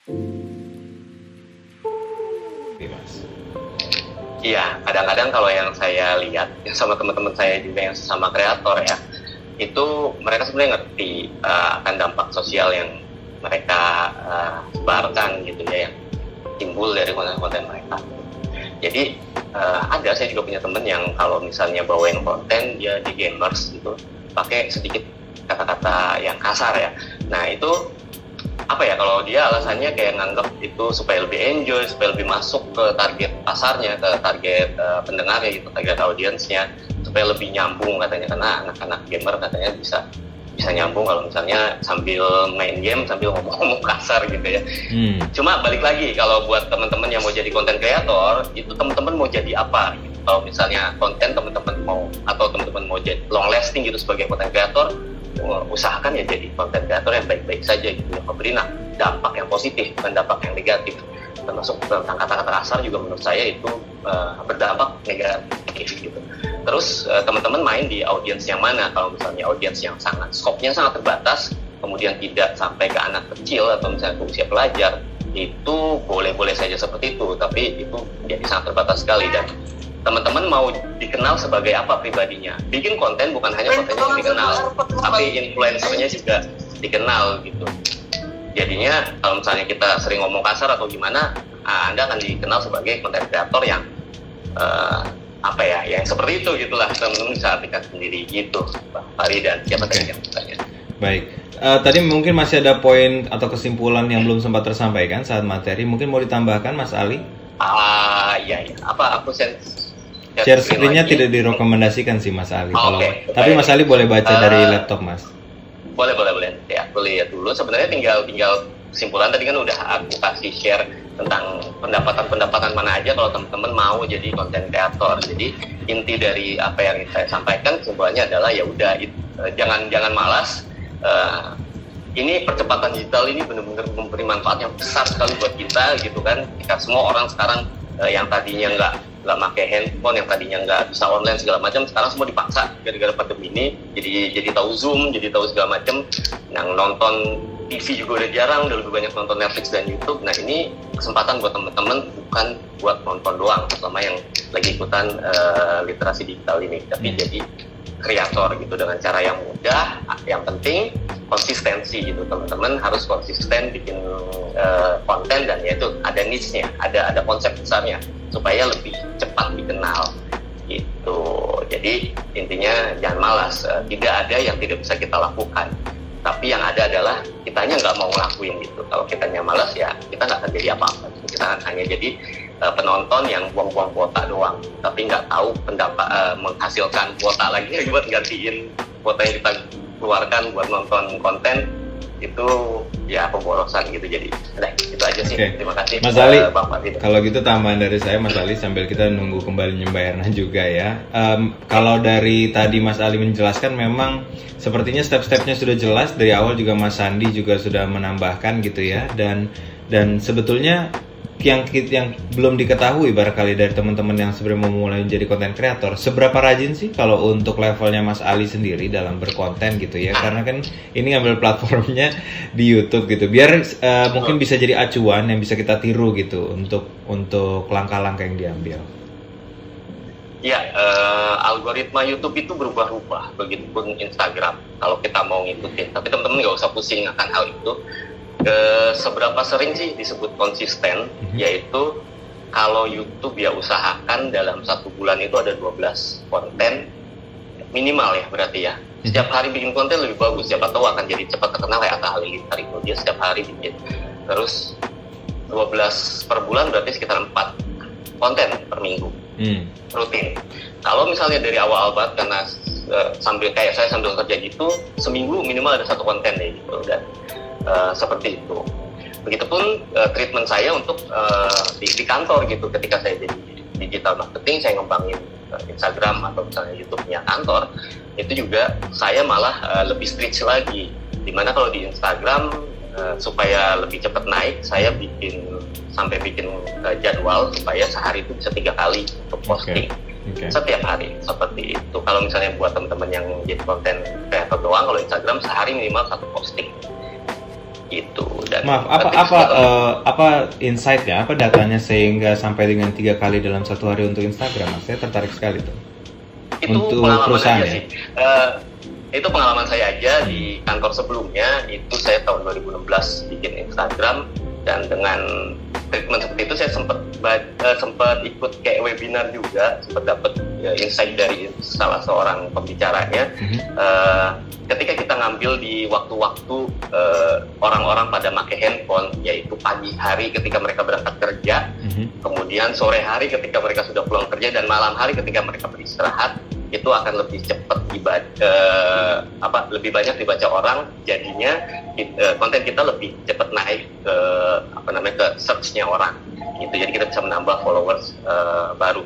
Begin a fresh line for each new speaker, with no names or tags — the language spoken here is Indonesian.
Oke, Mas.
Iya, kadang-kadang kalau yang saya lihat sama teman-teman saya juga yang sesama kreator ya, itu mereka sebenarnya ngerti akan dampak sosial yang mereka sebarkan gitu ya, yang timbul dari konten-konten mereka. Jadi ada, saya juga punya temen yang kalau misalnya bawain konten dia di gamers gitu, pakai sedikit kata-kata yang kasar ya. Nah itu apa ya, kalau dia alasannya kayak nganggap itu supaya lebih enjoy, supaya lebih masuk ke target pasarnya, ke target pendengarnya gitu, target audiensnya, supaya lebih nyambung katanya, karena anak-anak gamer katanya bisa nyambung kalau misalnya sambil main game sambil ngomong kasar gitu ya. Cuma balik lagi, kalau buat teman-teman yang mau jadi content creator, itu teman-teman mau jadi apa gitu. Kalau misalnya konten teman-teman mau, atau teman-teman mau jadi long lasting gitu sebagai content creator, usahakan ya jadi content creator yang baik-baik saja gitu, yang memberi dampak yang positif, bukan dampak yang negatif. Termasuk tentang kata-kata kasar juga menurut saya itu berdampak negatif gitu. Terus teman-teman main di audiens yang mana? Kalau misalnya audiens yang skopnya sangat terbatas, kemudian tidak sampai ke anak kecil atau misalnya ke usia pelajar, itu boleh-boleh saja seperti itu, tapi itu jadi sangat terbatas sekali. Dan teman-teman mau dikenal sebagai apa pribadinya? Bikin konten bukan hanya kontennya yang dikenal, tapi influencernya juga dikenal gitu. Jadinya kalau misalnya kita sering ngomong kasar atau gimana, Anda akan dikenal sebagai content creator yang yang seperti itu gitulah. Teman-teman bisa artikan sendiri gitu, Bang Fahri dan siapa tadi yang bertanya.
Baik, tadi mungkin masih ada poin atau kesimpulan yang belum sempat tersampaikan saat materi, mungkin mau ditambahkan Mas Ali?
Iya. Aku
share screen-nya tidak direkomendasikan sih Mas Ali. Tapi Mas Ali boleh baca dari laptop Mas.
Boleh. Ya, aku lihat dulu. Sebenarnya tinggal kesimpulan tadi kan udah aku kasih share tentang pendapatan mana aja kalau teman-teman mau jadi content creator. Jadi inti dari apa yang saya sampaikan kesimpulannya adalah ya udah, jangan malas. Ini percepatan digital ini benar-benar memberi manfaat yang besar sekali buat kita gitu kan. Jika semua orang sekarang yang tadinya nggak pakai handphone, yang tadinya nggak bisa online segala macam, sekarang semua dipaksa gara-gara pandemi ini jadi tahu Zoom, jadi tahu segala macam. Yang nonton TV juga udah jarang, udah lebih banyak nonton Netflix dan YouTube. Nah ini kesempatan buat teman-teman, bukan buat nonton doang, terutama yang lagi ikutan literasi digital ini, tapi jadi kreator gitu dengan cara yang mudah. Yang penting konsistensi gitu, teman-teman harus konsisten bikin konten, dan yaitu ada niche-nya, ada konsep besarnya supaya lebih cepat dikenal gitu. Jadi intinya jangan malas, tidak ada yang tidak bisa kita lakukan, tapi yang ada adalah kitanya nggak mau ngelakuin gitu. Kalau kitanya malas ya kita nggak akan jadi apa-apa, kita akan hanya jadi penonton yang buang-buang kuota doang, tapi nggak tahu menghasilkan kuota lagi buat gantiin kuota yang kita keluarkan buat nonton konten itu ya pemborosan gitu. Jadi itu aja sih. Terima kasih
Mas Ali.
Bang Fahri.
Kalau gitu tambahan dari saya Mas Ali, sambil kita nunggu kembali Mbak Erna juga ya. Kalau dari tadi Mas Ali menjelaskan, memang sepertinya step-stepnya sudah jelas dari awal, juga Mas Sandi juga sudah menambahkan gitu ya. Dan sebetulnya yang belum diketahui barangkali dari teman-teman yang sebenarnya mau mulai menjadi konten kreator, seberapa rajin sih kalau untuk levelnya Mas Ali sendiri dalam berkonten gitu ya, karena kan ini ngambil platformnya di YouTube gitu, biar mungkin bisa jadi acuan yang bisa kita tiru gitu untuk langkah-langkah yang diambil.
Ya, algoritma YouTube itu berubah-ubah, begitupun Instagram kalau kita mau ngikutin. Tapi teman-teman nggak usah pusing akan hal itu. Seberapa sering sih disebut konsisten, yaitu kalau YouTube ya usahakan dalam 1 bulan itu ada 12 konten minimal ya, berarti ya. Setiap hari bikin konten lebih bagus, siapa tahu akan jadi cepat terkenal kayak Atta Halilintar itu, dia setiap hari bikin. Terus 12 per bulan berarti sekitar 4 konten per minggu, rutin. Kalau misalnya dari awal banget, karena sambil kerja gitu, seminggu minimal ada 1 konten deh gitu, dan seperti itu. Begitupun treatment saya untuk di kantor gitu. Ketika saya jadi digital marketing, saya ngembangin Instagram atau misalnya YouTube-nya kantor, itu juga saya malah lebih stretch lagi. Dimana kalau di Instagram supaya lebih cepat naik, saya bikin jadwal supaya sehari itu bisa 3 kali untuk posting. Setiap hari seperti itu. Kalau misalnya buat teman-teman yang jadi konten kreator doang, kalau Instagram sehari minimal 1 posting. gitu. Dan
Maaf, apa insight-nya, apa datanya sehingga sampai dengan 3 kali dalam satu hari untuk Instagram? Mas, saya tertarik sekali tuh.
Itu
Untuk
pengalaman
perusahaan
aja
ya?
sih. Itu pengalaman saya aja di kantor sebelumnya. Itu saya tahun 2016 bikin Instagram, dan dengan treatment seperti itu saya sempat ikut kayak webinar juga, sempat dapat insight dari salah seorang pembicaranya. Ketika kita ngambil di waktu-waktu orang-orang pada pakai handphone, yaitu pagi hari ketika mereka berangkat kerja, kemudian sore hari ketika mereka sudah pulang kerja, dan malam hari ketika mereka beristirahat, itu akan lebih cepat lebih banyak dibaca orang, jadinya konten kita lebih cepat naik ke ke search-nya orang gitu. Jadi kita bisa menambah followers baru.